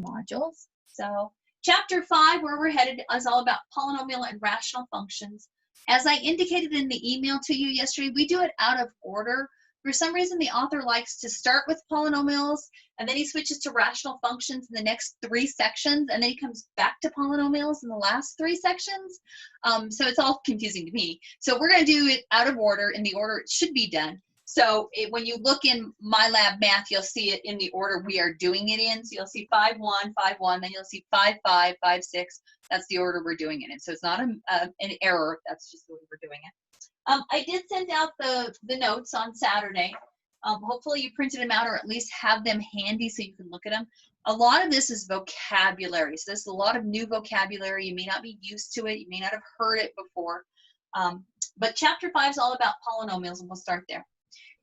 modules. So chapter 5, where we're headed, is all about polynomial and rational functions. As I indicated in the email to you yesterday, we do it out of order. For some reason, the author likes to start with polynomials, and then he switches to rational functions in the next 3 sections, and then he comes back to polynomials in the last 3 sections. So it's all confusing to me. So we're going to do it out of order, in the order it should be done. So when you look in MyLab Math, you'll see it in the order we are doing it in. So you'll see 5-1, 5-1, then you'll see 5-5, 5-6. That's the order we're doing it in. So it's not an error. That's just the way we're doing it. I did send out the notes on Saturday. Hopefully you printed them out or at least have them handy so you can look at them. A lot of this is vocabulary. So there's a lot of new vocabulary. You may not be used to it. You may not have heard it before. But chapter 5 is all about polynomials, and we'll start there.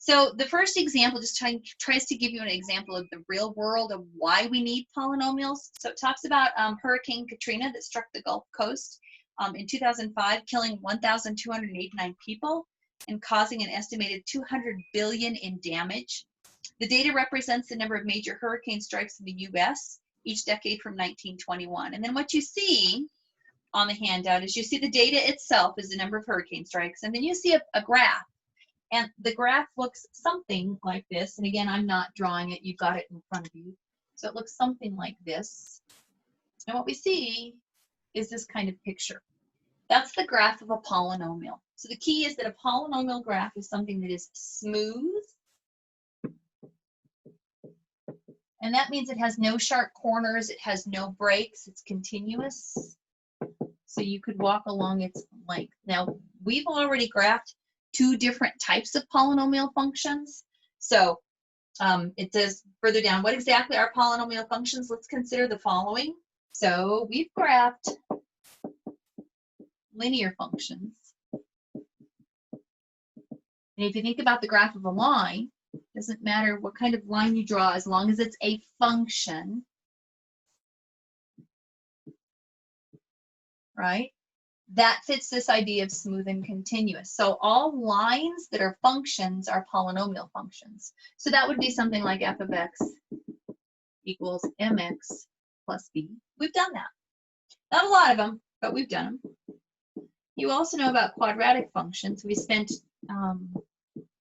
So the first example just tries to give you an example of the real world of why we need polynomials. So it talks about Hurricane Katrina that struck the Gulf Coast in 2005, killing 1,289 people and causing an estimated $200 billion in damage. The data represents the number of major hurricane strikes in the U.S. each decade from 1921. And then what you see on the handout is you see the data itself is the number of hurricane strikes, and then you see a graph. And the graph looks something like this. And again, I'm not drawing it. You've got it in front of you. So it looks something like this. And what we see is this kind of picture. That's the graph of a polynomial. So the key is that a polynomial graph is something that is smooth. And that means it has no sharp corners. It has no breaks. It's continuous. So you could walk along its length. Now, we've already graphed 2 different types of polynomial functions. So it says further down, what exactly are polynomial functions? Let's consider the following. So we've graphed linear functions. And if you think about the graph of a line, it doesn't matter what kind of line you draw as long as it's a function, right? That fits this idea of smooth and continuous. So all lines that are functions are polynomial functions. So that would be something like f of x equals mx plus b. We've done that. Not a lot of them, but we've done them. You also know about quadratic functions. We spent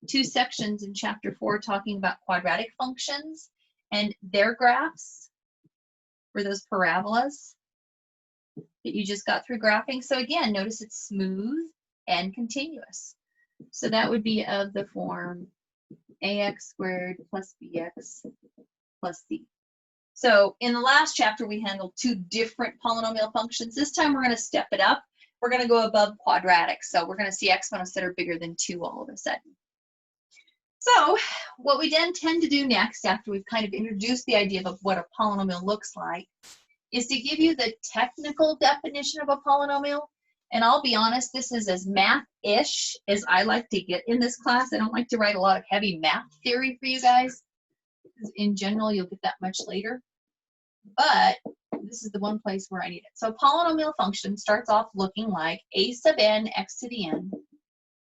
2 sections in chapter 4 talking about quadratic functions and their graphs for those parabolas that you just got through graphing. So again, notice it's smooth and continuous. So that would be of the form ax squared plus bx plus c. So in the last chapter, we handled 2 different polynomial functions. This time we're going to step it up. We're going to go above quadratic. So we're going to see exponents that are bigger than 2 all of a sudden. So what we then tend to do next, after we've kind of introduced the idea of what a polynomial looks like, is to give you the technical definition of a polynomial. And I'll be honest, this is as math-ish as I like to get in this class. I don't like to write a lot of heavy math theory for you guys, because in general, you'll get that much later. But this is the one place where I need it. So polynomial function starts off looking like a sub n x to the n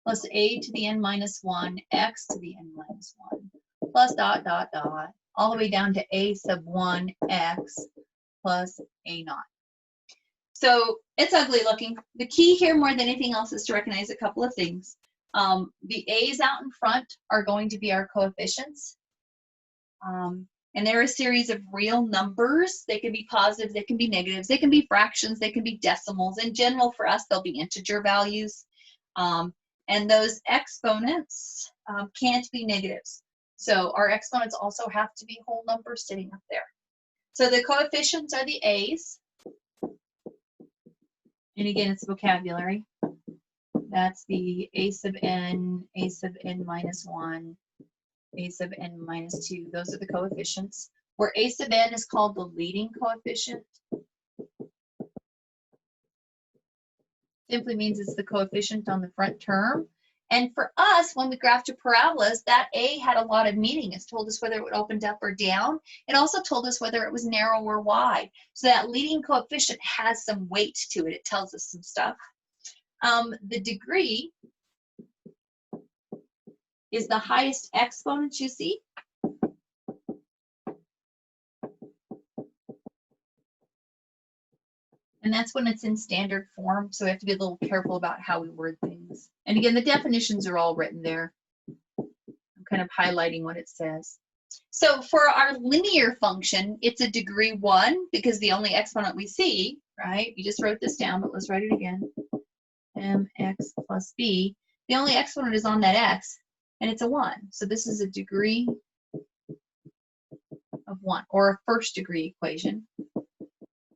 plus a to the n minus 1 x to the n minus 1 plus dot, dot, dot, all the way down to a sub 1 x plus a naught. So it's ugly looking. The key here more than anything else is to recognize a couple of things. The a's out in front are going to be our coefficients. And they're a series of real numbers. They can be positives, they can be negatives, they can be fractions, they can be decimals. In general, for us, they'll be integer values. And those exponents can't be negatives. So our exponents also have to be whole numbers sitting up there. So the coefficients are the a's. And again, it's vocabulary. That's the a sub n minus 1, a sub n minus 2. Those are the coefficients. Where a sub n is called the leading coefficient. Simply means it's the coefficient on the front term. And for us, when we graphed to parabolas, that a had a lot of meaning. It told us whether it would open up or down. It also told us whether it was narrow or wide. So that leading coefficient has some weight to it. It tells us some stuff. The degree is the highest exponent you see. And that's when it's in standard form, so we have to be a little careful about how we word things. And again, the definitions are all written there. I'm kind of highlighting what it says. So for our linear function, it's a degree 1 because the only exponent we see, right? You just wrote this down, but let's write it again. Mx plus b. The only exponent is on that x, and it's a 1. So this is a degree of 1, or a first degree equation.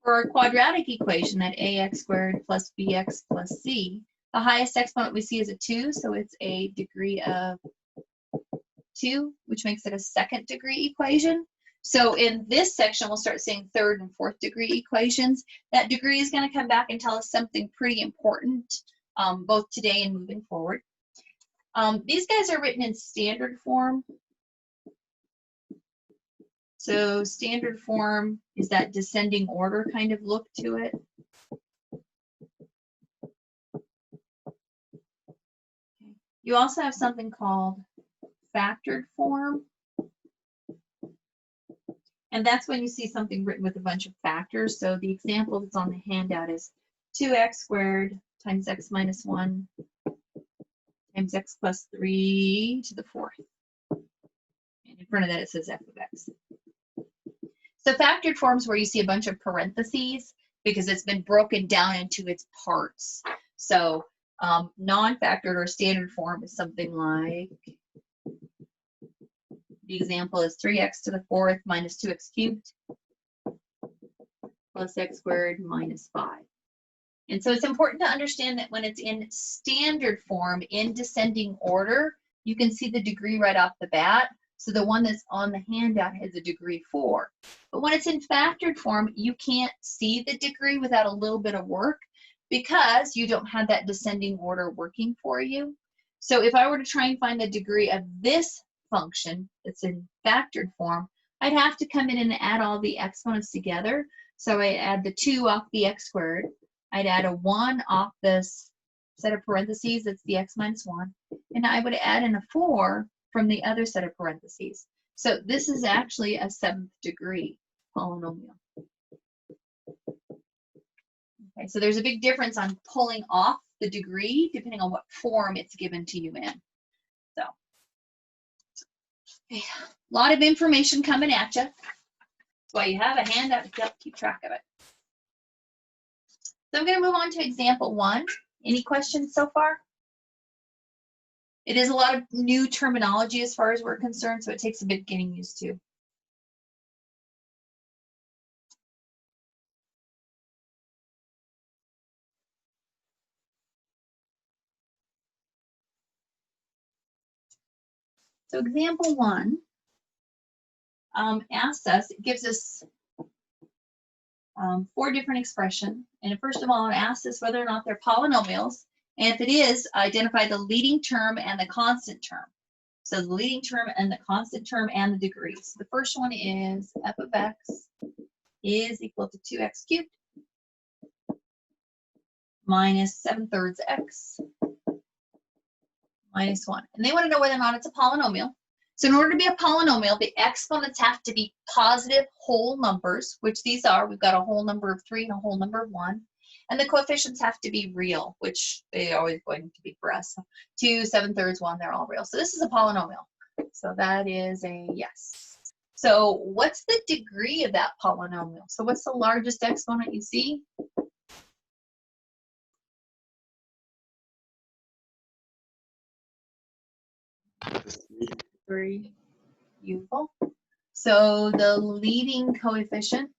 For our quadratic equation, that ax squared plus bx plus c, the highest exponent we see is a 2, so it's a degree of 2, which makes it a second degree equation. So in this section, we'll start seeing third and fourth degree equations. That degree is going to come back and tell us something pretty important, both today and moving forward. These guys are written in standard form. So standard form is that descending order kind of look to it. You also have something called factored form. And that's when you see something written with a bunch of factors. So the example that's on the handout is 2x squared times x minus 1 times x plus 3 to the 4th. And in front of that it says f of x. So factored forms where you see a bunch of parentheses because it's been broken down into its parts. So non-factored or standard form is something like, the example is 3x to the 4th minus 2x cubed plus x squared minus 5. And so it's important to understand that when it's in standard form, in descending order, you can see the degree right off the bat. So the one that's on the handout has a degree 4. But when it's in factored form, you can't see the degree without a little bit of work because you don't have that descending order working for you. So if I were to try and find the degree of this function that's in factored form, I'd have to come in and add all the exponents together. So I add the 2 off the x squared. I'd add a 1 off this set of parentheses, that's the x minus 1. And I would add in a 4 from the other set of parentheses. So this is actually a 7th degree polynomial. Okay, so there's a big difference on pulling off the degree depending on what form it's given to you in. So, okay. A lot of information coming at you. That's why you have a handout to help keep track of it. So I'm going to move on to example 1. Any questions so far? It is a lot of new terminology as far as we're concerned, so it takes a bit getting used to. So example 1 asks us, it gives us 4 different expressions. And first of all, it asks us whether or not they're polynomials. And if it is, identify the leading term and the constant term. So the leading term and the constant term and the degrees. The first one is f of x is equal to 2x cubed minus 7/3 x minus 1. And they want to know whether or not it's a polynomial. So in order to be a polynomial, the exponents have to be positive whole numbers, which these are. We've got a whole number of 3 and a whole number of 1. And the coefficients have to be real, which they are always going to be for us. 2, 7/3, 1, they're all real. So this is a polynomial. So that is a yes. So what's the degree of that polynomial? So what's the largest exponent you see? Three. Beautiful. So the leading coefficient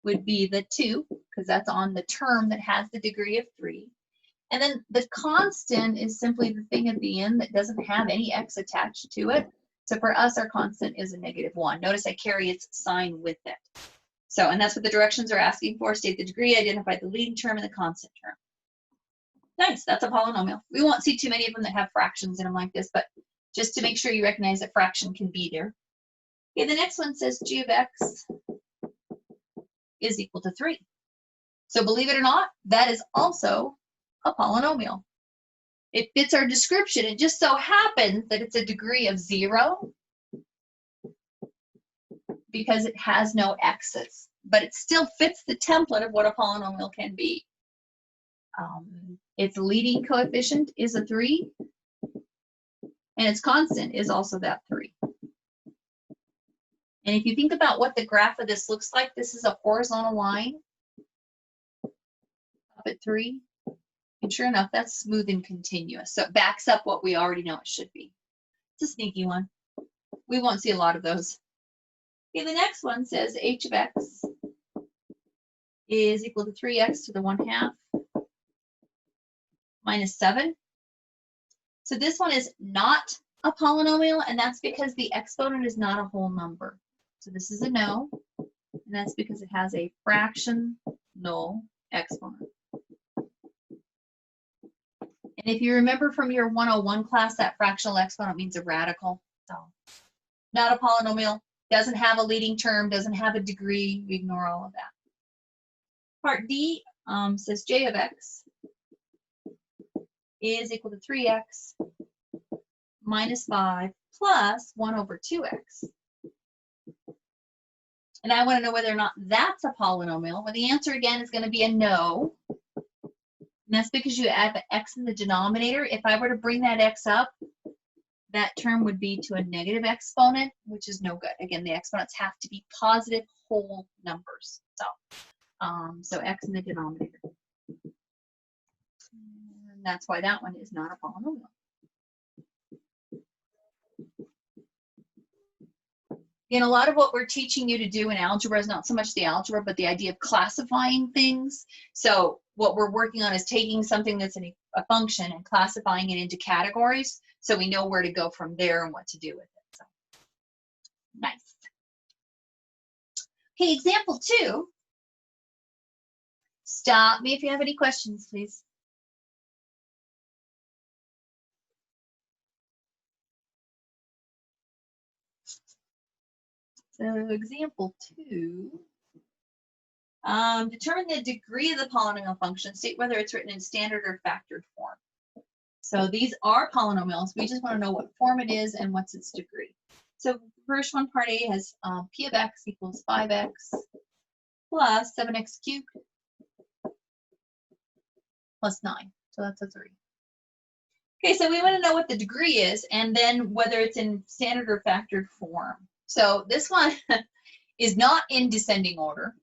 would be the 2, because that's on the term that has the degree of 3. And then the constant is simply the thing at the end that doesn't have any x attached to it. So for us, our constant is a -1. Notice I carry its sign with it. So, and that's what the directions are asking for. State the degree, identify the leading term and the constant term. Nice, that's a polynomial. We won't see too many of them that have fractions in them like this, but just to make sure you recognize that fraction can be there. Okay, the next one says g of x is equal to 3. So believe it or not, that is also a polynomial. It fits our description. It just so happens that it's a degree of 0 because it has no x's. but it still fits the template of what a polynomial can be. Its leading coefficient is a 3, and its constant is also that 3. And if you think about what the graph of this looks like, this is a horizontal line up at 3. And sure enough, that's smooth and continuous. So it backs up what we already know it should be. It's a sneaky one. We won't see a lot of those. Okay, the next one says h of x is equal to 3x to the 1/2 minus 7. So this one is not a polynomial, and that's because the exponent is not a whole number. So this is a no, and that's because it has a fractional exponent. And if you remember from your 101 class, that fractional exponent means a radical. So not a polynomial, doesn't have a leading term, doesn't have a degree. We ignore all of that. Part D says j of x is equal to 3x minus 5 plus 1 over 2x. And I want to know whether or not that's a polynomial. Well, the answer again is going to be a no. And that's because you add the x in the denominator. If I were to bring that x up, that term would be to a negative exponent, which is no good. Again, the exponents have to be positive whole numbers. So x in the denominator. And that's why that one is not a polynomial. Again, a lot of what we're teaching you to do in algebra is not so much the algebra, but the idea of classifying things. So what we're working on is taking something that's a function and classifying it into categories so we know where to go from there and what to do with it. So, nice. Okay, example 2. Stop me if you have any questions, please. So example 2, determine the degree of the polynomial function. State whether it's written in standard or factored form. So these are polynomials. We just want to know what form it is and what's its degree. So first one, part A, has p of x equals 5x plus 7x cubed plus 9. So that's a 3. Okay, so we want to know what the degree is and then whether it's in standard or factored form. So this one is not in descending order,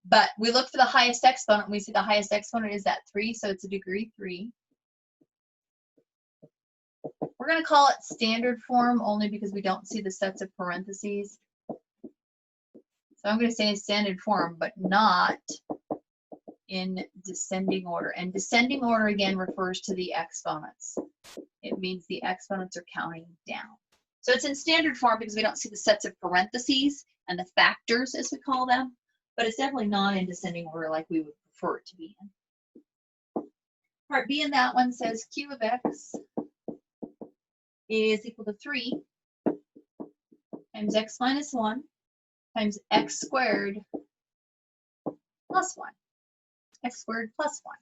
but we look for the highest exponent and we see the highest exponent is that 3, so it's a degree 3. We're going to call it standard form only because we don't see the sets of parentheses. So I'm going to say standard form, but not in descending order. And descending order again refers to the exponents. It means the exponents are counting down. So it's in standard form because we don't see the sets of parentheses and the factors as we call them, but it's definitely not in descending order like we would prefer it to be in. Part B in that one says q of x is equal to 3 times x minus 1 times x squared plus 1. X squared plus 1.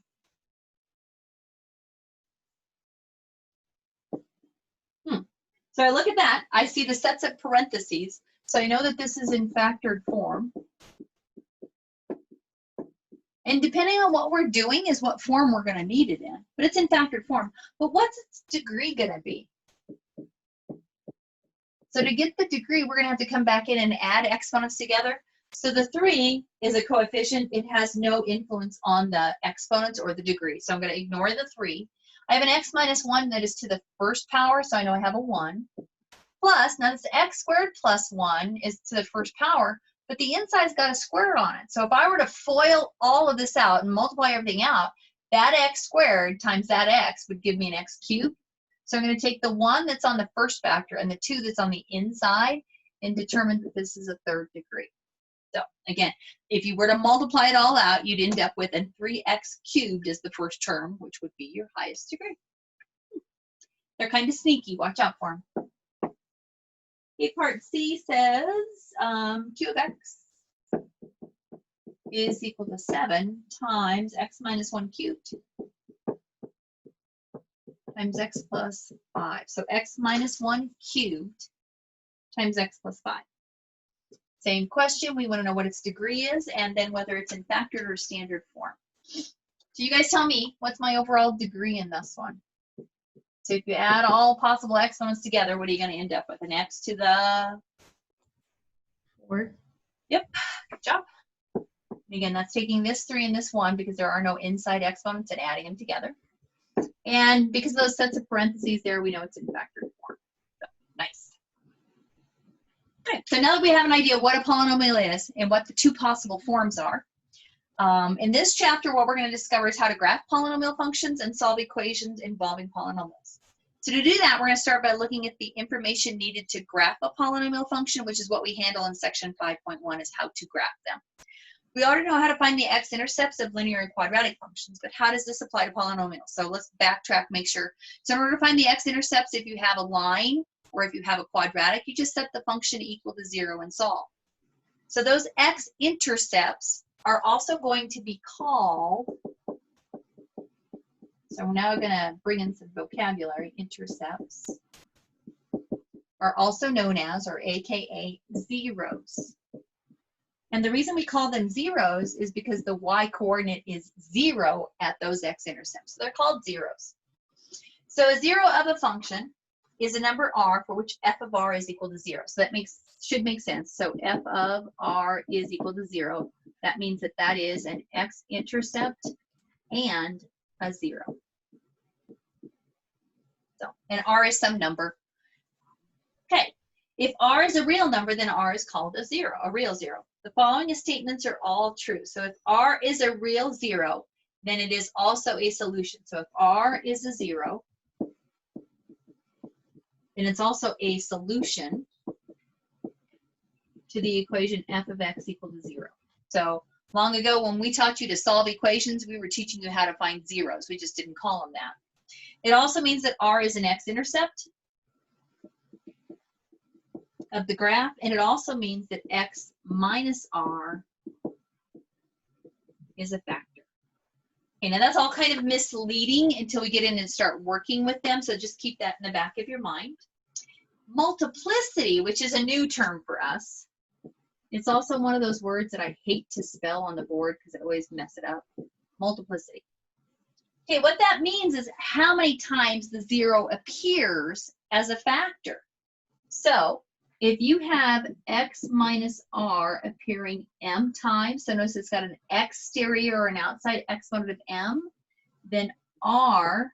So I look at that, I see the sets of parentheses, so I know that this is in factored form. And depending on what we're doing is what form we're going to need it in, but it's in factored form. But what's its degree going to be? So to get the degree, we're going to have to come back in and add exponents together. So the 3 is a coefficient. It has no influence on the exponents or the degree. So I'm going to ignore the 3. I have an x minus 1 that is to the first power, so I know I have a 1. Plus, now this x squared plus 1 is to the first power, but the inside's got a square on it. So if I were to FOIL all of this out and multiply everything out, that x squared times that x would give me an x cubed. So I'm going to take the 1 that's on the first factor and the 2 that's on the inside and determine that this is a third degree. So again, if you were to multiply it all out, you'd end up with a 3x cubed as the first term, which would be your highest degree. They're kind of sneaky. Watch out for them. Okay, part C says q of x is equal to 7 times x minus 1 cubed times x plus 5. So x minus 1 cubed times x plus 5. Same question, we want to know what its degree is and then whether it's in factored or standard form. So you guys tell me, what's my overall degree in this one? So if you add all possible exponents together, what are you going to end up with? An x to the 4? Yep, good job. And again, that's taking this 3 and this 1 because there are no inside exponents and adding them together. And because of those sets of parentheses there, we know it's in factored form. So, nice. Okay, so now that we have an idea what a polynomial is and what the two possible forms are, in this chapter, what we're going to discover is how to graph polynomial functions and solve equations involving polynomials. So to do that, we're going to start by looking at the information needed to graph a polynomial function, which is what we handle in section 5.1 is how to graph them. We already know how to find the x-intercepts of linear and quadratic functions, but how does this apply to polynomials? So let's backtrack, make sure. So in order to find the x-intercepts, if you have a line or if you have a quadratic, you just set the function equal to 0 and solve. So those x-intercepts are also going to be called, so we're now going to bring in some vocabulary, intercepts, are also known as, or AKA, zeros. And the reason we call them zeros is because the y-coordinate is 0 at those x-intercepts. So they're called zeros. So a zero of a function is a number r for which f of r is equal to 0. So that should make sense. So f of r is equal to 0. That means that that is an x-intercept and a 0. So, and r is some number. Okay, if r is a real number, then r is called a 0, a real 0. The following statements are all true. So if r is a real 0, then it is also a solution. So if r is a 0, then it's also a solution to the equation f of x equal to 0. So long ago when we taught you to solve equations, we were teaching you how to find zeros. We just didn't call them that. It also means that r is an x-intercept of the graph, and it also means that x minus r is a factor. Okay, now that's all kind of misleading until we get in and start working with them, so just keep that in the back of your mind. Multiplicity, which is a new term for us, it's also one of those words that I hate to spell on the board because I always mess it up. Multiplicity. Okay, what that means is how many times the 0 appears as a factor. So if you have x minus r appearing m times, so notice it's got an exterior or an outside exponent of m, then r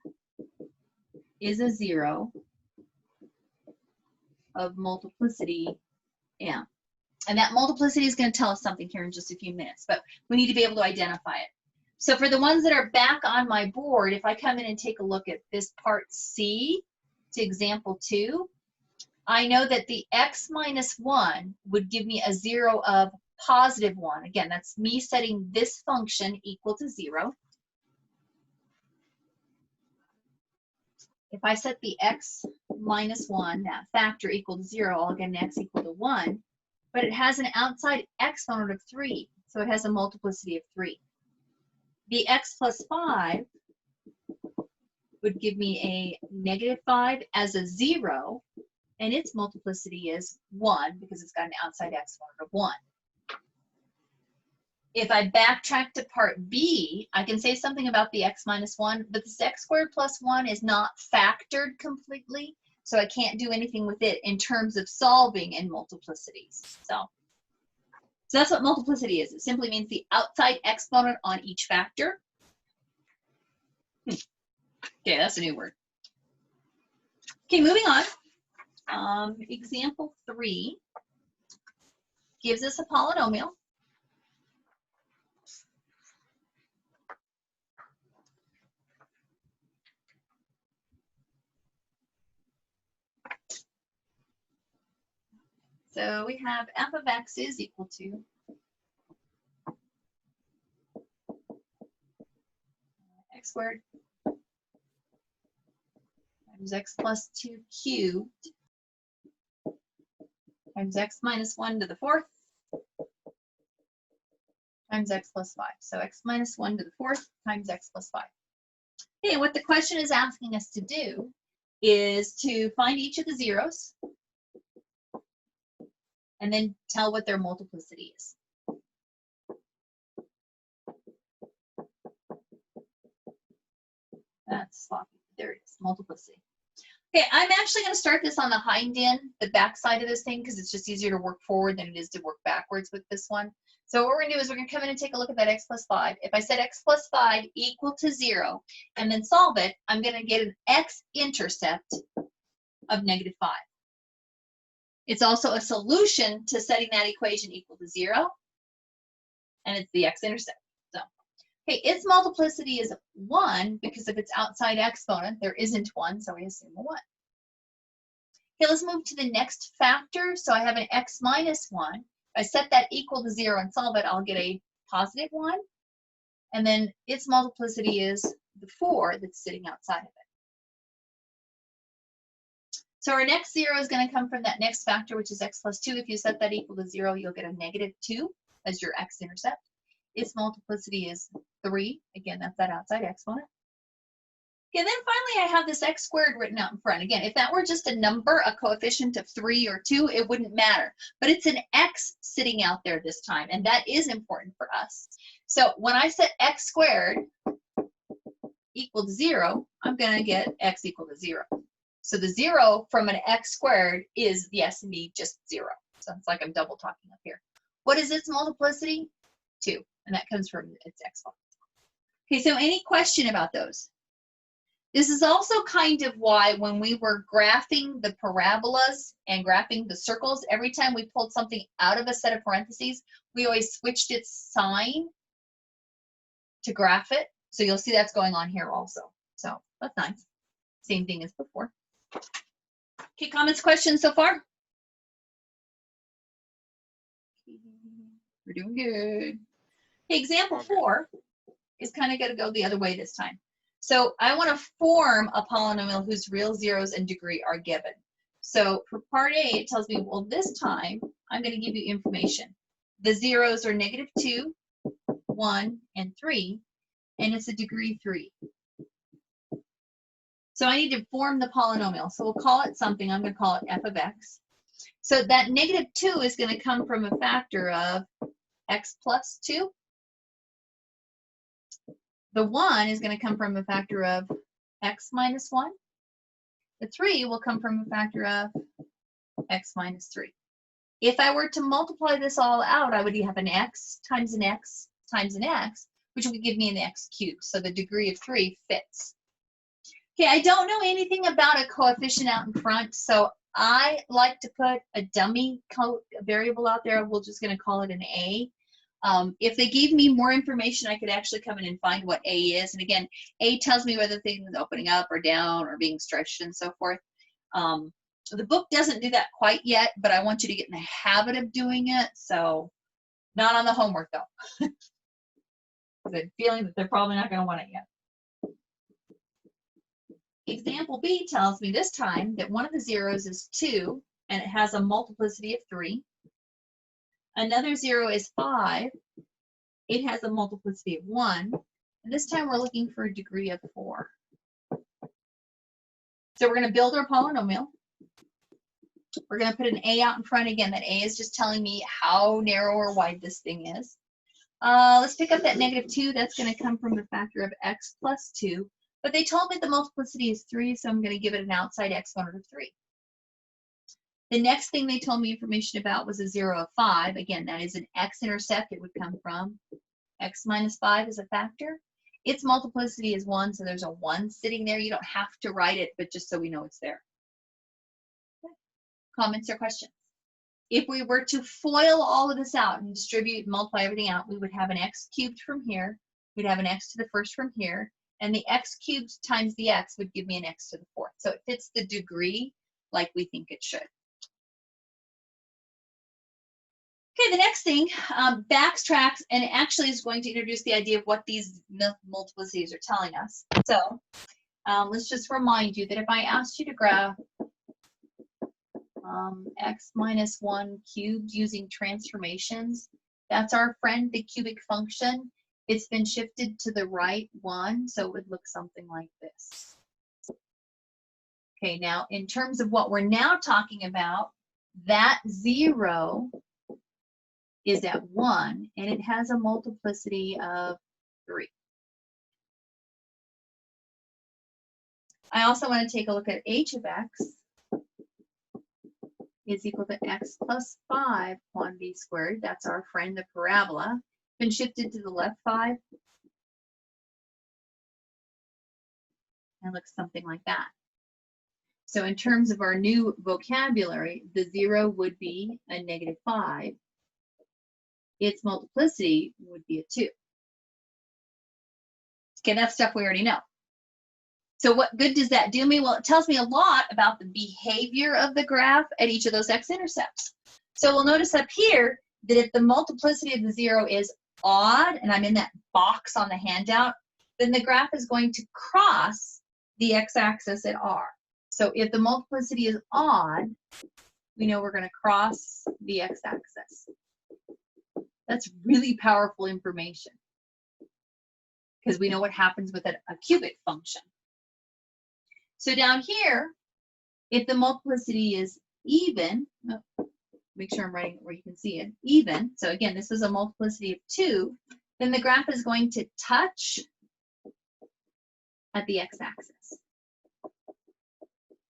is a 0 of multiplicity m. And that multiplicity is going to tell us something here in just a few minutes, but we need to be able to identify it. So for the ones that are back on my board, if I come in and take a look at this part C to example 2, I know that the x minus 1 would give me a 0 of positive 1. Again, that's me setting this function equal to 0. If I set the x minus 1, that factor equal to 0, I'll get an x equal to 1. But it has an outside exponent of 3, so it has a multiplicity of 3. The x plus 5 would give me a negative 5 as a 0, and its multiplicity is 1 because it's got an outside exponent of 1. If I backtrack to part B, I can say something about the x minus 1, but this x squared plus 1 is not factored completely, so I can't do anything with it in terms of solving in multiplicities. So that's what multiplicity is. It simply means the outside exponent on each factor. Okay, that's a new word. Okay, moving on. Example 3 gives us a polynomial. So we have f of x is equal to x squared times x plus 2 cubed times x minus 1 to the 4th times x plus 5. So x minus 1 to the 4th times x plus 5. Okay, what the question is asking us to do is to find each of the zeros and then tell what their multiplicity is. That's sloppy. There it is, multiplicity. Okay, I'm actually going to start this on the hind end, the back side of this thing, because it's just easier to work forward than it is to work backwards with this one. So what we're going to do is we're going to come in and take a look at that x plus 5. If I set x plus 5 equal to 0 and then solve it, I'm going to get an x-intercept of negative 5. It's also a solution to setting that equation equal to 0, and it's the x-intercept. So, okay, its multiplicity is 1 because of its outside exponent. There isn't one, so we assume a 1. Okay, let's move to the next factor. So I have an x minus 1. If I set that equal to 0 and solve it, I'll get a positive 1. And then its multiplicity is the 4 that's sitting outside of it. So our next 0 is going to come from that next factor, which is x plus 2. If you set that equal to 0, you'll get a negative 2 as your x-intercept. Its multiplicity is 3. Again, that's that outside exponent. Okay, then finally I have this x squared written out in front. Again, if that were just a number, a coefficient of 3 or 2, it wouldn't matter. But it's an x sitting out there this time, and that is important for us. So when I set x squared equal to 0, I'm going to get x equal to 0. So the 0 from an x squared is, yes, indeed, just 0. So it's like I'm double talking up here. What is its multiplicity? 2, and that comes from its exponent. Okay, so any question about those? This is also kind of why when we were graphing the parabolas and graphing the circles, every time we pulled something out of a set of parentheses, we always switched its sign to graph it. So you'll see that's going on here also. So that's nice. Same thing as before. Okay, comments, questions so far? We're doing good. Okay, example 4 is kind of going to go the other way this time. So I want to form a polynomial whose real zeros and degree are given. So for part A, it tells me, well, this time I'm going to give you information. The zeros are negative 2, 1, and 3, and it's a degree 3. So I need to form the polynomial. So we'll call it something. I'm going to call it f of x. So that negative 2 is going to come from a factor of x plus 2. The 1 is going to come from a factor of x minus 1. The 3 will come from a factor of x minus 3. If I were to multiply this all out, I would have an x times an x times an x, which would give me an x cubed. So the degree of 3 fits. Okay, I don't know anything about a coefficient out in front, so I like to put a dummy variable out there. We're just going to call it an a. If they gave me more information, I could actually come in and find what A is. And again, A tells me whether things are opening up or down or being stretched and so forth. The book doesn't do that quite yet, but I want you to get in the habit of doing it. So not on the homework though. I have a feeling that they're probably not going to want it yet. Example B tells me this time that one of the zeros is 2 and it has a multiplicity of 3. Another 0 is 5. It has a multiplicity of 1. And this time we're looking for a degree of 4. So we're going to build our polynomial. We're going to put an a out in front again. That a is just telling me how narrow or wide this thing is. Let's pick up that negative 2. That's going to come from the factor of x plus 2. But they told me the multiplicity is 3, so I'm going to give it an outside exponent of 3. The next thing they told me information about was a 0 of 5. Again, that is an x-intercept. It would come from x minus 5 as a factor. Its multiplicity is 1, so there's a 1 sitting there. You don't have to write it, but just so we know it's there. Okay. Comments or questions? If we were to FOIL all of this out and distribute and multiply everything out, we would have an x cubed from here. We'd have an x to the first from here. And the x cubed times the x would give me an x to the fourth. So it fits the degree like we think it should. Okay, the next thing, backtracks, and it actually is going to introduce the idea of what these multiplicities are telling us. So let's just remind you that if I asked you to graph x minus 1 cubed using transformations, that's our friend, the cubic function. It's been shifted to the right 1, so it would look something like this. Okay, now in terms of what we're now talking about, that 0 is at 1, and it has a multiplicity of 3. I also want to take a look at h of x is equal to x plus 5 quantity squared. That's our friend, the parabola. Been shifted to the left 5. And looks something like that. So in terms of our new vocabulary, the 0 would be a negative 5. Its multiplicity would be a 2. Okay, that's stuff we already know. So what good does that do me? Well, it tells me a lot about the behavior of the graph at each of those x-intercepts. So we'll notice up here that if the multiplicity of the 0 is odd, and I'm in that box on the handout, then the graph is going to cross the x-axis at r. So if the multiplicity is odd, we know we're going to cross the x-axis. That's really powerful information because we know what happens with a cubic function. So down here, if the multiplicity is even, make sure I'm writing it where you can see it, even, so again, this is a multiplicity of 2, then the graph is going to touch at the x-axis.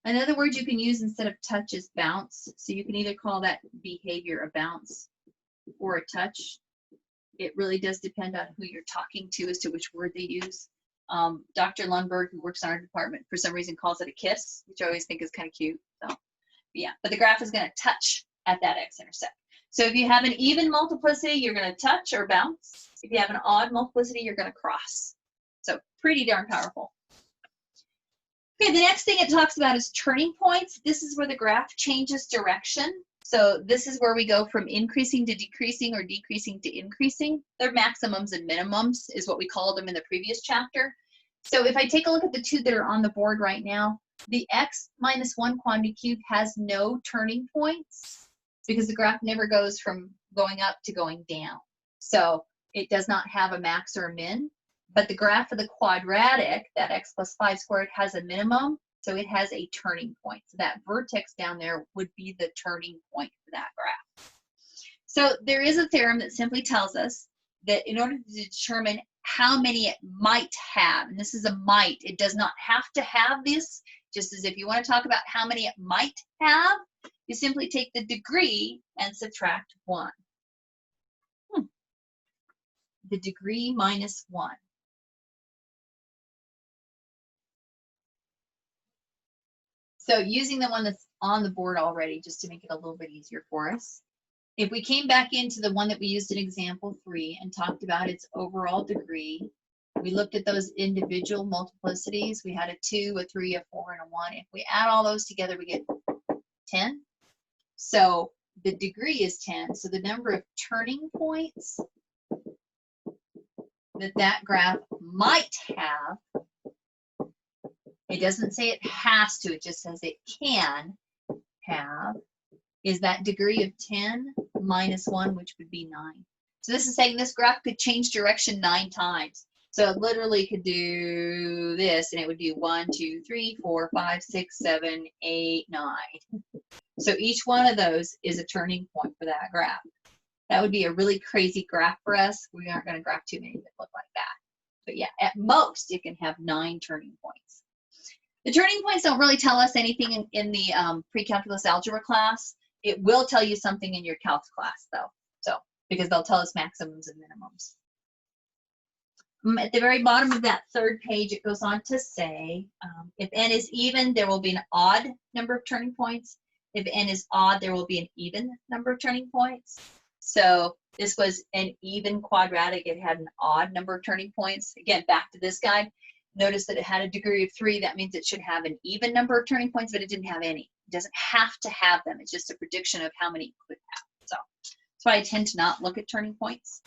Another word you can use instead of touch is bounce. So you can either call that behavior a bounce or a touch. It really does depend on who you're talking to as to which word they use. Dr. Lundberg, who works in our department, for some reason calls it a kiss, which I always think is kind of cute. So, yeah, but the graph is going to touch at that x-intercept. So if you have an even multiplicity, you're going to touch or bounce. If you have an odd multiplicity, you're going to cross. So pretty darn powerful. Okay, the next thing it talks about is turning points. This is where the graph changes direction. So this is where we go from increasing to decreasing or decreasing to increasing. They're maximums and minimums is what we called them in the previous chapter. So if I take a look at the two that are on the board right now, the x minus 1 quantity cube has no turning points because the graph never goes from going up to going down. So it does not have a max or a min. But the graph of the quadratic, that x plus 5 squared, has a minimum, so it has a turning point. So that vertex down there would be the turning point for that graph. So there is a theorem that simply tells us that in order to determine how many it might have, and this is a might, it does not have to have this, just as if you want to talk about how many it might have, you simply take the degree and subtract 1. The degree minus 1. So using the one that's on the board already, just to make it a little bit easier for us, if we came back into the one that we used in example 3 and talked about its overall degree, we looked at those individual multiplicities. We had a 2, a 3, a 4, and a 1. If we add all those together, we get 10. So the degree is 10. So the number of turning points that graph might have, it doesn't say it has to, it just says it can have, is that degree of 10 minus 1, which would be 9. So this is saying this graph could change direction 9 times. So it literally could do this, and it would do 1, 2, 3, 4, 5, 6, 7, 8, 9. So each one of those is a turning point for that graph. That would be a really crazy graph for us. We aren't going to graph too many that look like that. But yeah, at most, it can have 9 turning points. The turning points don't really tell us anything in the pre-calculus algebra class. It will tell you something in your calc class, though, so because they'll tell us maximums and minimums. At the very bottom of that third page, it goes on to say, if n is even, there will be an odd number of turning points. If n is odd, there will be an even number of turning points. So this was an even quadratic. It had an odd number of turning points. Again, back to this guy. Notice that it had a degree of 3. That means it should have an even number of turning points, but it didn't have any. It doesn't have to have them. It's just a prediction of how many it could have. So that's why I tend to not look at turning points.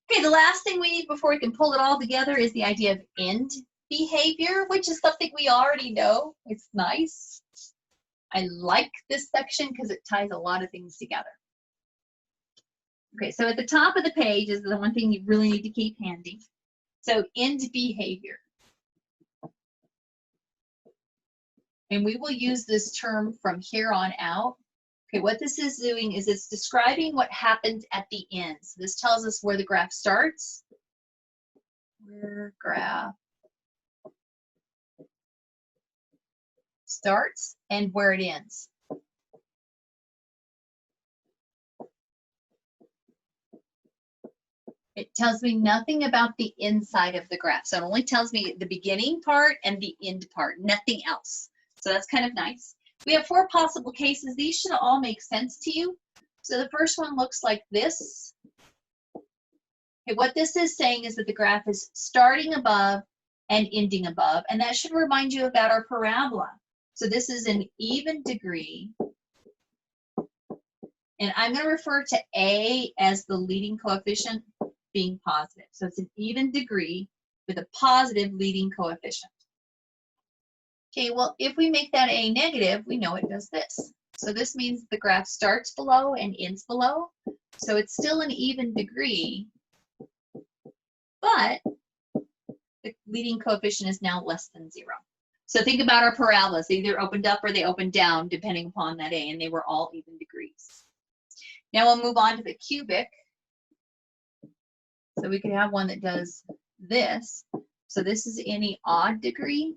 Okay, the last thing we need before we can pull it all together is the idea of end behavior, which is something we already know. It's nice. I like this section because it ties a lot of things together. Okay, so at the top of the page is the one thing you really need to keep handy. So end behavior. And we will use this term from here on out Okay, what this is doing is it's describing what happens at the end. So this tells us where the graph starts, where graph starts, and where it ends. It tells me nothing about the inside of the graph. So it only tells me the beginning part and the end part, nothing else. So that's kind of nice. We have 4 possible cases. These should all make sense to you. So the first one looks like this. Okay, what this is saying is that the graph is starting above and ending above, and that should remind you about our parabola. So this is an even degree, and I'm going to refer to A as the leading coefficient being positive. So it's an even degree with a positive leading coefficient. Okay, well, if we make that A negative, we know it does this. So this means the graph starts below and ends below. So it's still an even degree, but the leading coefficient is now less than 0. So think about our parabolas. They either opened up or they opened down depending upon that A, and they were all even degrees. Now we'll move on to the cubic. So we could have one that does this. So this is any odd degree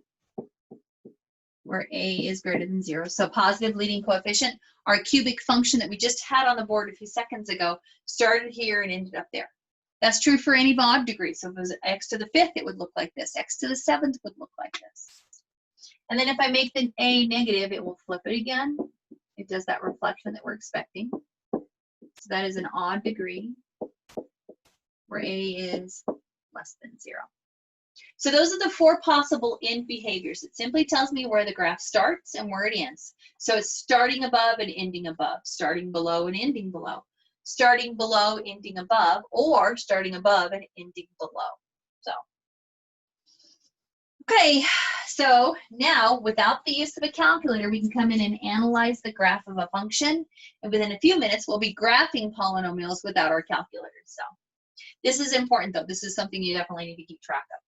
where A is greater than 0. So positive leading coefficient. Our cubic function that we just had on the board a few seconds ago started here and ended up there. That's true for any odd degree. So if it was x to the 5th, it would look like this. X to the 7th would look like this. And then if I make the A negative, it will flip it again. It does that reflection that we're expecting. So that is an odd degree where A is less than 0. So those are the 4 possible end behaviors. It simply tells me where the graph starts and where it ends. So it's starting above and ending above, starting below and ending below, starting below, ending above, or starting above and ending below. So, okay, so now without the use of a calculator, we can come in and analyze the graph of a function. And within a few minutes, we'll be graphing polynomials without our calculators. So this is important, though. This is something you definitely need to keep track of.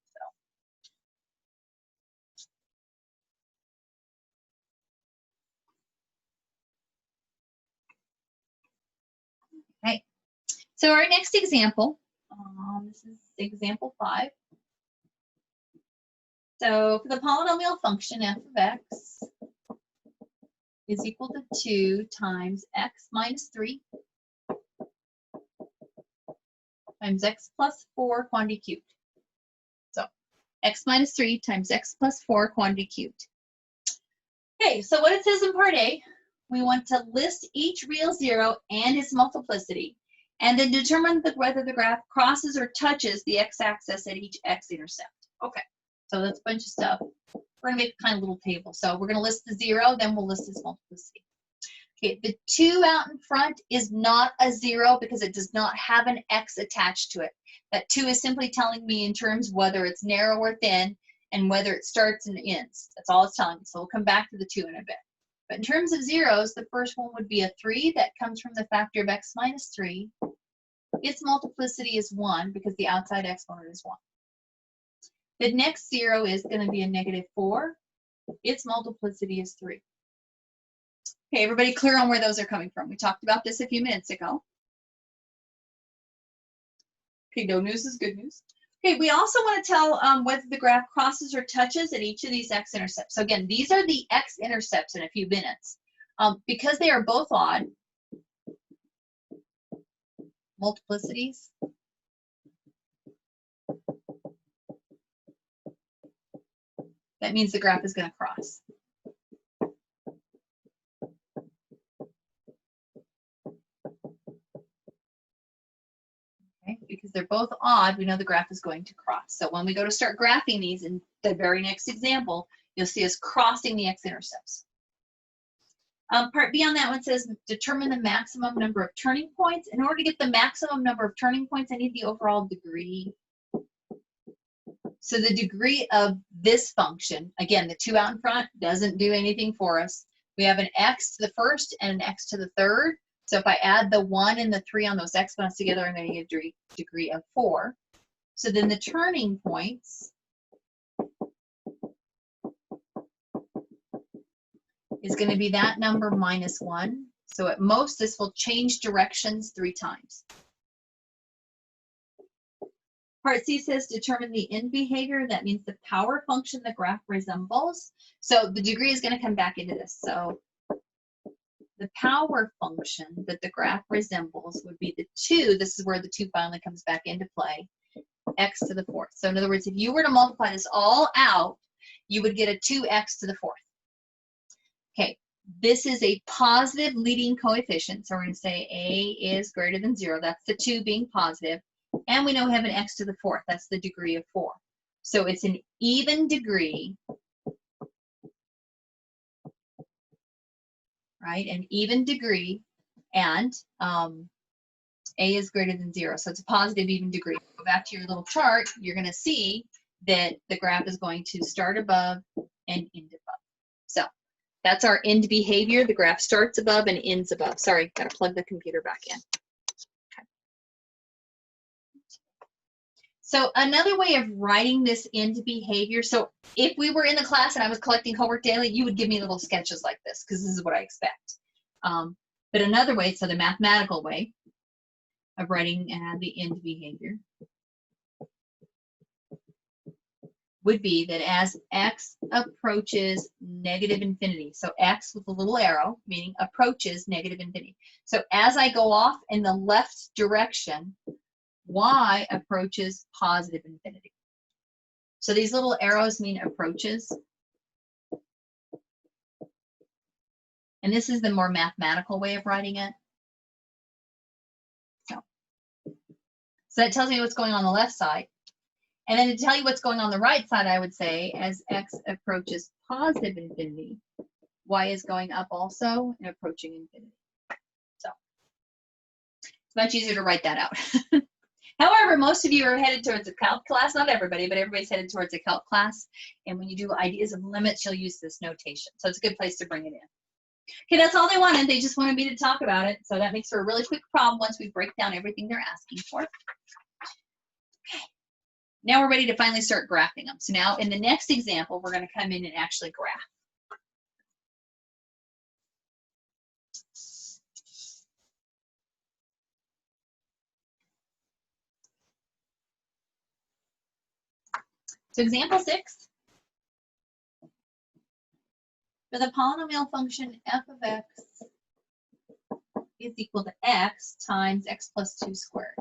Okay, so our next example, this is example 5. So for the polynomial function f of x is equal to 2 times x minus 3 times x plus 4 quantity cubed. So x minus 3 times x plus 4 quantity cubed. Okay, so what it says in part A, we want to list each real zero and its multiplicity, and then determine whether the graph crosses or touches the x-axis at each x-intercept. Okay, so that's a bunch of stuff. We're going to make a kind of little table. So we're going to list the 0, then we'll list its multiplicity. Okay, the 2 out in front is not a 0 because it does not have an x attached to it. That 2 is simply telling me in terms whether it's narrow or thin and whether it starts and ends. That's all it's telling me. So we'll come back to the 2 in a bit. But in terms of zeros, the first one would be a 3 that comes from the factor of x minus 3. Its multiplicity is 1 because the outside exponent is 1. The next 0 is going to be a negative 4. Its multiplicity is 3. Okay, everybody clear on where those are coming from? We talked about this a few minutes ago. Okay, no news is good news. Okay, we also want to tell whether the graph crosses or touches at each of these x-intercepts. So again, these are the x-intercepts in a few minutes. Because they are both odd, multiplicities, that means the graph is going to cross. Okay, because they're both odd, we know the graph is going to cross. So when we go to start graphing these in the very next example, you'll see us crossing the x-intercepts. Part B on that one says determine the maximum number of turning points. In order to get the maximum number of turning points, I need the overall degree. So the degree of this function, again, the 2 out in front doesn't do anything for us. We have an x to the first and an x to the third. So if I add the 1 and the 3 on those exponents together, I'm going to get a degree of 4. So then the turning points is going to be that number minus 1. So at most, this will change directions 3 times. Part C says determine the end behavior. That means the power function the graph resembles. So the degree is going to come back into this. So the power function that the graph resembles would be the 2. This is where the 2 finally comes back into play. X to the 4th. So in other words, if you were to multiply this all out, you would get a 2x to the 4th. Okay, this is a positive leading coefficient. So we're going to say A is greater than 0. That's the 2 being positive. And we know we have an x to the 4th. That's the degree of 4. So it's an even degree, right? An even degree, and A is greater than 0. So it's a positive even degree. Go back to your little chart. You're going to see that the graph is going to start above and end above. So that's our end behavior. The graph starts above and ends above. Sorry, got to plug the computer back in. So another way of writing this end behavior, so if we were in the class and I was collecting homework daily, you would give me little sketches like this because this is what I expect. But another way, so the mathematical way of writing the end behavior would be that as x approaches negative infinity, so x with a little arrow, meaning approaches negative infinity. So as I go off in the left direction, y approaches positive infinity. So these little arrows mean approaches. And this is the more mathematical way of writing it. So that tells me what's going on the left side. And then to tell you what's going on the right side, I would say as x approaches positive infinity, y is going up also and approaching infinity. So it's much easier to write that out. However, most of you are headed towards a calc class. Not everybody, but everybody's headed towards a calc class. And when you do ideas of limits, you'll use this notation. So it's a good place to bring it in. Okay, that's all they wanted. They just wanted me to talk about it. So that makes for a really quick problem once we break down everything they're asking for. Okay. Now we're ready to finally start graphing them. So now in the next example, we're going to come in and actually graph. So example 6, for the polynomial function f of x is equal to x times x plus 2 squared.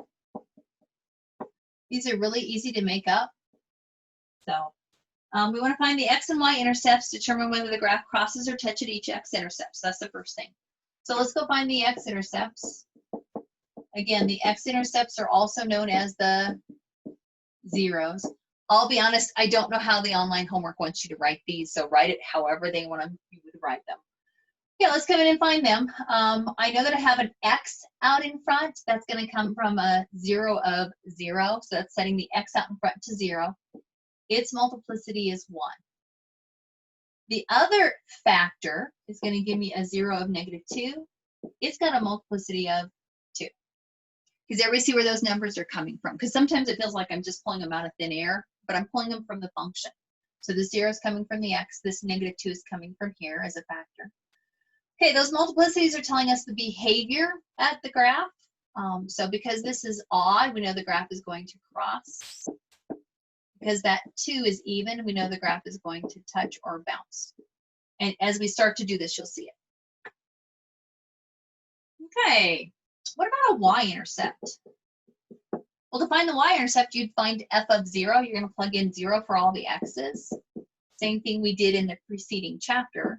These are really easy to make up. So we want to find the x and y intercepts, determine whether the graph crosses or touches each x-intercept. So that's the first thing. So let's go find the x-intercepts. Again, the x-intercepts are also known as the zeros. I'll be honest, I don't know how the online homework wants you to write these, so write it however they want you to write them. Yeah, let's come in and find them. I know that I have an x out in front. That's going to come from a 0 of 0, so that's setting the x out in front to 0. Its multiplicity is 1. The other factor is going to give me a 0 of -2. It's got a multiplicity of 2. Because everybody see where those numbers are coming from. Because sometimes it feels like I'm just pulling them out of thin air, but I'm pulling them from the function. So the 0 is coming from the x. This -2 is coming from here as a factor. Okay, those multiplicities are telling us the behavior at the graph. So because this is odd, we know the graph is going to cross. Because that 2 is even, we know the graph is going to touch or bounce. And as we start to do this, you'll see it. Okay, what about a y-intercept? Well, to find the y-intercept, you'd find f of 0. You're going to plug in 0 for all the x's. Same thing we did in the preceding chapter.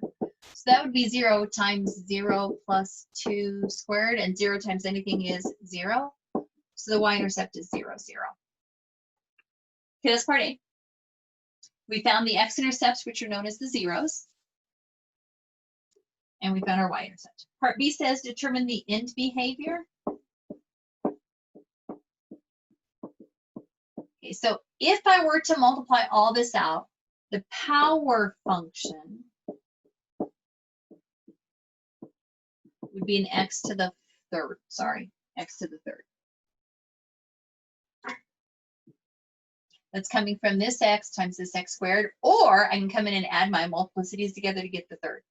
So that would be 0 times 0 plus 2 squared, and 0 times anything is 0. So the y-intercept is 0, 0. Okay, that's part A. We found the x-intercepts, which are known as the zeros. And we found our y-intercept. Part B says determine the end behavior. Okay, so if I were to multiply all this out, the power function would be an x to the third, x to the third. That's coming from this x times this x squared, or I can come in and add my multiplicities together to get the third.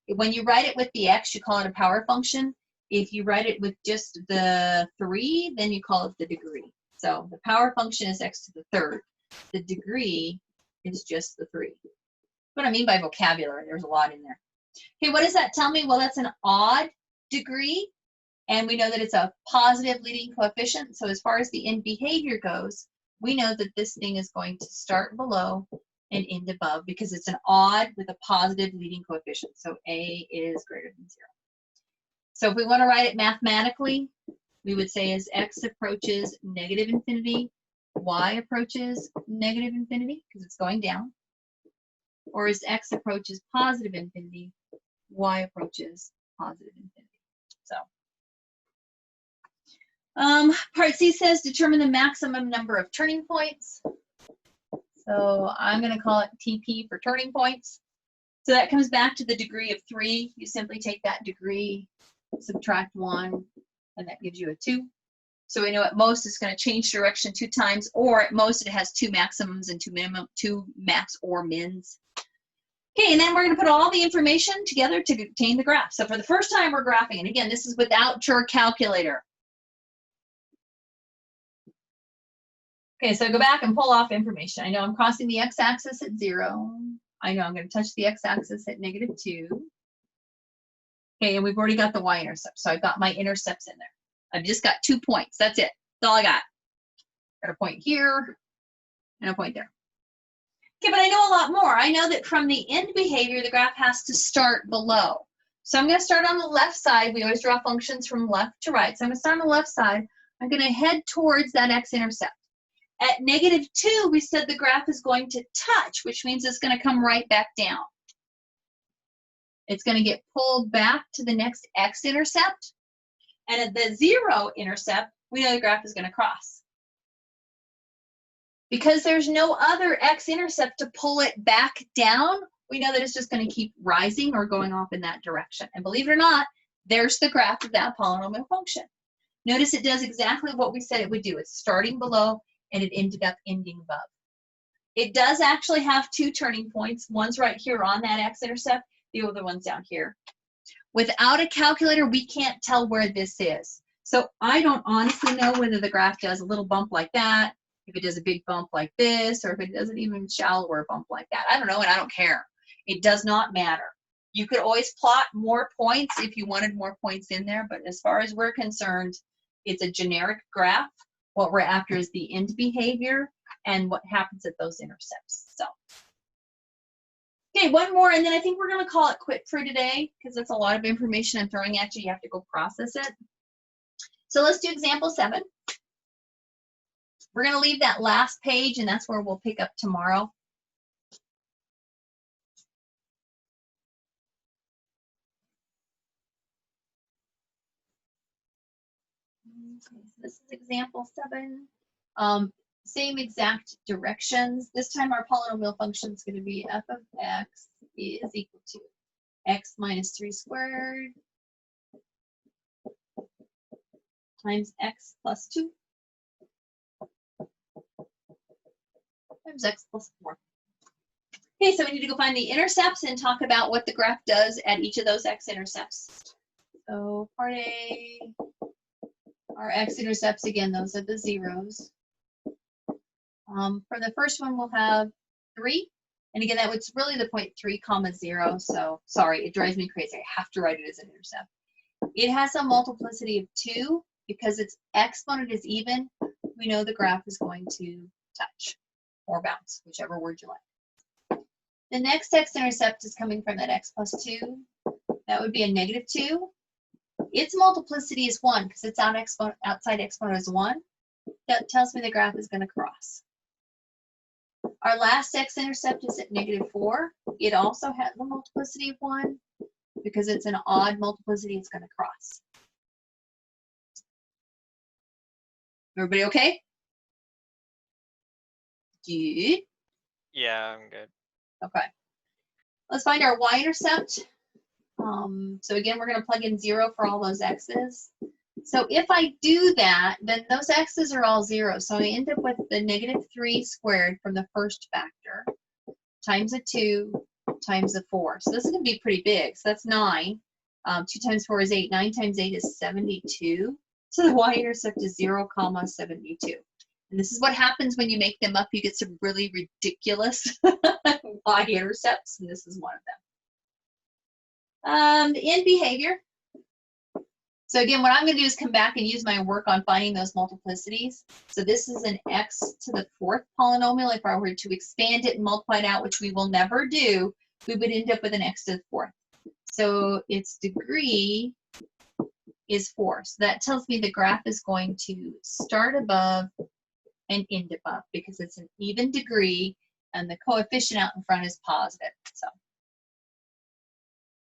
When you write it with the x, you call it a power function. If you write it with just the 3, then you call it the degree. So the power function is x to the 3rd. The degree is just the 3. What I mean by vocabulary, there's a lot in there. Okay, what does that tell me? Well, that's an odd degree, and we know that it's a positive leading coefficient. So as far as the end behavior goes, we know that this thing is going to start below and end above because it's an odd with a positive leading coefficient. So A is greater than 0. So if we want to write it mathematically, we would say as x approaches negative infinity, y approaches negative infinity because it's going down. Or as x approaches positive infinity, y approaches positive infinity. So part C says determine the maximum number of turning points. So I'm going to call it TP for turning points. So that comes back to the degree of 3. You simply take that degree, subtract 1, and that gives you a 2. So we know at most it's going to change direction 2 times, or at most it has 2 maximums and 2 max or mins. Okay, and then we're going to put all the information together to obtain the graph. So for the first time we're graphing, and again, this is without your calculator. Okay, so go back and pull off information. I know I'm crossing the x-axis at 0. I know I'm going to touch the x-axis at -2. Okay, and we've already got the y-intercept, so I've got my intercepts in there. I've just got 2 points. That's it. That's all I got. Got a point here and a point there. Okay, but I know a lot more. I know that from the end behavior, the graph has to start below. So I'm going to start on the left side. We always draw functions from left to right. So I'm going to start on the left side. I'm going to head towards that x-intercept. At -2, we said the graph is going to touch, which means it's going to come right back down. It's going to get pulled back to the next x-intercept. And at the 0 intercept, we know the graph is going to cross. Because there's no other x-intercept to pull it back down, we know that it's just going to keep rising or going off in that direction. And believe it or not, there's the graph of that polynomial function. Notice it does exactly what we said it would do. It's starting below, and it ended up ending above. It does actually have 2 turning points. One's right here on that x-intercept, the other one's down here. Without a calculator, we can't tell where this is. So I don't honestly know whether the graph does a little bump like that, if it does a big bump like this, or if it does an even shallower bump like that. I don't know, and I don't care. It does not matter. You could always plot more points if you wanted more points in there, but as far as we're concerned, it's a generic graph. What we're after is the end behavior and what happens at those intercepts. So, okay, one more, and then I think we're going to call it quit for today because that's a lot of information I'm throwing at you. You have to go process it. So let's do example 7. We're going to leave that last page, and that's where we'll pick up tomorrow. Okay, so this is example 7. Same exact directions. This time our polynomial function is going to be f of x is equal to x minus 3 squared times x plus 2 times x plus 4. Okay, so we need to go find the intercepts and talk about what the graph does at each of those x-intercepts. So part A, our x-intercepts, again, those are the 0s. For the first one, we'll have 3. And again, that was really the point 3, 0. So sorry, it drives me crazy. I have to write it as an intercept. It has a multiplicity of 2. Because its exponent is even, we know the graph is going to touch or bounce, whichever word you like. The next x-intercept is coming from that x plus 2. That would be a -2. Its multiplicity is 1 because its outside exponent is 1. That tells me the graph is going to cross. Our last x-intercept is at -4. It also has the multiplicity of 1. Because it's an odd multiplicity, it's going to cross. Everybody okay? Good. Yeah, I'm good. Okay. Let's find our y-intercept. So again, we're going to plug in 0 for all those x's. So if I do that, then those x's are all 0. So I end up with the -3 squared from the first factor times a 2 times the 4. So this is going to be pretty big. So that's 9. 2 times 4 is 8. 9 times 8 is 72. So the y-intercept is 0, 72. And this is what happens when you make them up. You get some really ridiculous y-intercepts, and this is one of them. The end behavior. So again, what I'm going to do is come back and use my work on finding those multiplicities. So this is an x to the 4th polynomial. If I were to expand it and multiply it out, which we will never do, we would end up with an x to the 4th. So its degree is 4. So that tells me the graph is going to start above and end above because it's an even degree and the coefficient out in front is positive. So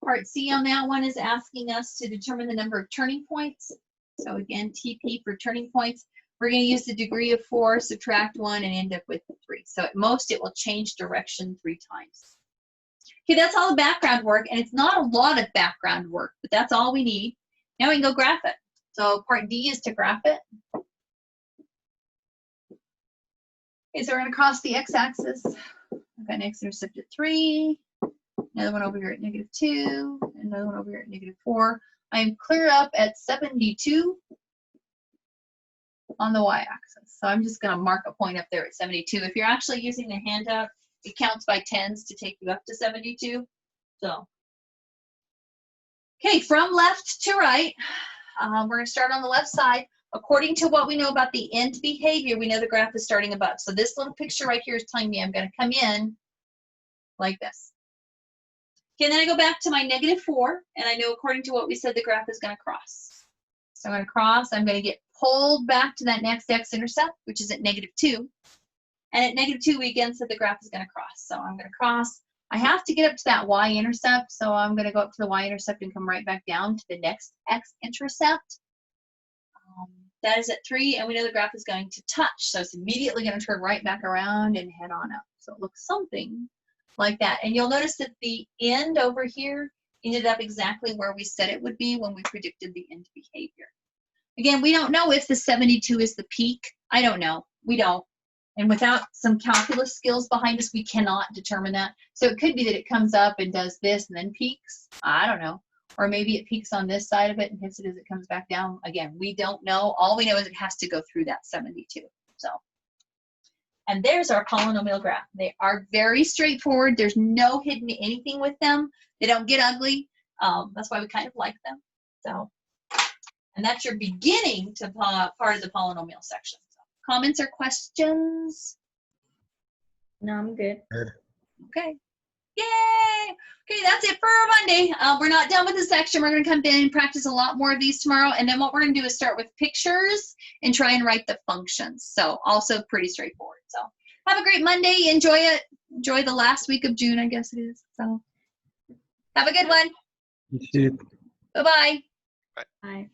part C on that one is asking us to determine the number of turning points. So again, TP for turning points. We're going to use the degree of 4, subtract 1, and end up with 3. So at most, it will change direction 3 times. Okay, that's all the background work, and it's not a lot of background work, but that's all we need. Now we can go graph it. So part D is to graph it. Okay, so we're going to cross the x-axis. I've got an x-intercept at 3. Another one over here at -2, another one over here at -4. I'm clear up at 72 on the y-axis. So I'm just going to mark a point up there at 72. If you're actually using the handout, it counts by tens to take you up to 72. So, okay, from left to right, we're going to start on the left side. According to what we know about the end behavior, we know the graph is starting above. So this little picture right here is telling me I'm going to come in like this. Okay, and then I go back to my -4, and I know according to what we said, the graph is going to cross. So I'm going to cross. I'm going to get pulled back to that next x-intercept, which is at -2. And at -2, we again said the graph is going to cross. So I'm going to cross. I have to get up to that y-intercept, so I'm going to go up to the y-intercept and come right back down to the next x-intercept. That is at 3, and we know the graph is going to touch. So it's immediately going to turn right back around and head on up. So it looks something like that. And you'll notice that the end over here ended up exactly where we said it would be when we predicted the end behavior. Again, we don't know if the 72 is the peak. I don't know. We don't. And without some calculus skills behind us, we cannot determine that. So it could be that it comes up and does this and then peaks. I don't know. Or maybe it peaks on this side of it and hits it as it comes back down. Again, we don't know. All we know is it has to go through that 72. So, and there's our polynomial graph. They are very straightforward. There's no hidden anything with them. They don't get ugly. That's why we kind of like them. So, and that's your beginning to part of the polynomial section. So, comments or questions? No, I'm good. Okay. Yay! Okay, that's it for Monday. We're not done with this section. We're going to come in and practice a lot more of these tomorrow. And then what we're going to do is start with pictures and try and write the functions. So also pretty straightforward. So have a great Monday. Enjoy it. Enjoy the last week of June, I guess it is. So have a good one. You too. Bye-bye. Bye. Bye.